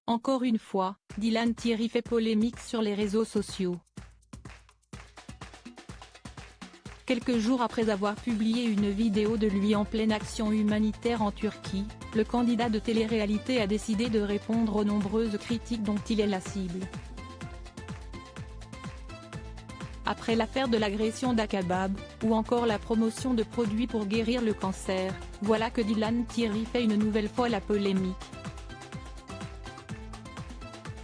Encore une fois, Dylan Thierry fait polémique sur les réseaux sociaux. Quelques jours après avoir publié une vidéo de lui en pleine action humanitaire en Turquie, le candidat de télé-réalité a décidé de répondre aux nombreuses critiques dont il est la cible. Après l'affaire de l'agression d'Akabab, ou encore la promotion de produits pour guérir le cancer, voilà que Dylan Thierry fait une nouvelle fois la polémique.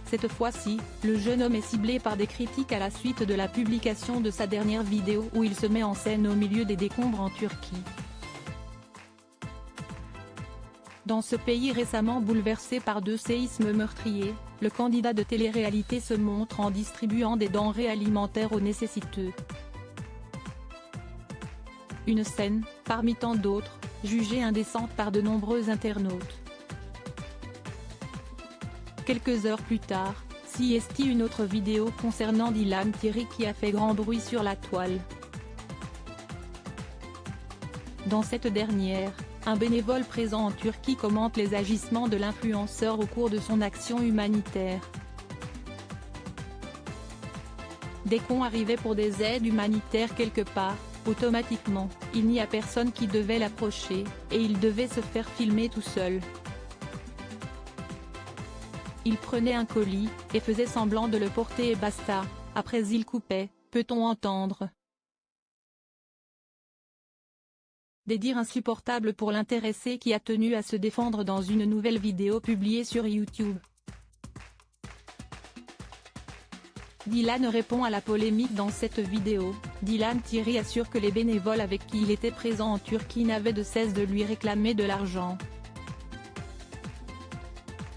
Cette fois-ci, le jeune homme est ciblé par des critiques à la suite de la publication de sa dernière vidéo où il se met en scène au milieu des décombres en Turquie. Dans ce pays récemment bouleversé par 2 séismes meurtriers, le candidat de télé-réalité se montre en distribuant des denrées alimentaires aux nécessiteux. Une scène, parmi tant d'autres, jugée indécente par de nombreux internautes. Quelques heures plus tard, CST une autre vidéo concernant Dylan Thierry qui a fait grand bruit sur la toile. Dans cette dernière, un bénévole présent en Turquie commente les agissements de l'influenceur au cours de son action humanitaire. Dès qu'on arrivait pour des aides humanitaires quelque part, automatiquement, il n'y a personne qui devait l'approcher, et il devait se faire filmer tout seul. Il prenait un colis, et faisait semblant de le porter et basta, après il coupait, peut-on entendre. Des dires insupportables pour l'intéressé qui a tenu à se défendre dans une nouvelle vidéo publiée sur YouTube. Dylan répond à la polémique dans cette vidéo. Dylan Thierry assure que les bénévoles avec qui il était présent en Turquie n'avaient de cesse de lui réclamer de l'argent.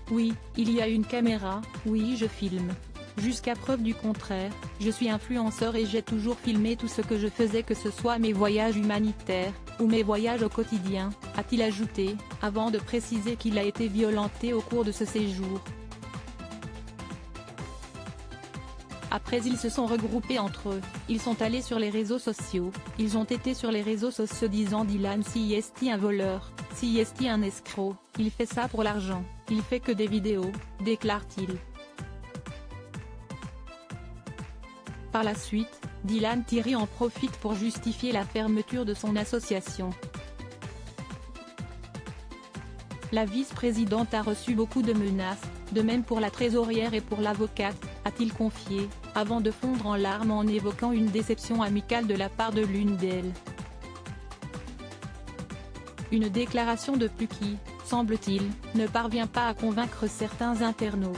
Oui, il y a une caméra, oui je filme. Jusqu'à preuve du contraire, je suis influenceur et j'ai toujours filmé tout ce que je faisais, que ce soit mes voyages humanitaires, ou mes voyages au quotidien, a-t-il ajouté, avant de préciser qu'il a été violenté au cours de ce séjour. Après ils se sont regroupés entre eux, ils sont allés sur les réseaux sociaux, ils ont été sur les réseaux sociaux disant Dylan CST un voleur, CST un escroc, il fait ça pour l'argent, il fait que des vidéos, déclare-t-il. Par la suite, Dylan Thierry en profite pour justifier la fermeture de son association. La vice-présidente a reçu beaucoup de menaces, de même pour la trésorière et pour l'avocate, a-t-il confié, avant de fondre en larmes en évoquant une déception amicale de la part de l'une d'elles. Une déclaration de plus qui, semble-t-il, ne parvient pas à convaincre certains internautes.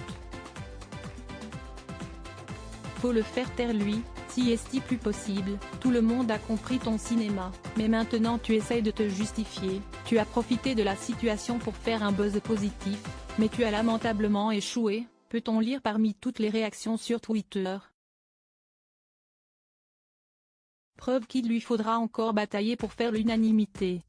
Faut le faire taire lui, si est-il plus possible, tout le monde a compris ton cinéma, mais maintenant tu essayes de te justifier, tu as profité de la situation pour faire un buzz positif, mais tu as lamentablement échoué, peut-on lire parmi toutes les réactions sur Twitter. Preuve qu'il lui faudra encore batailler pour faire l'unanimité.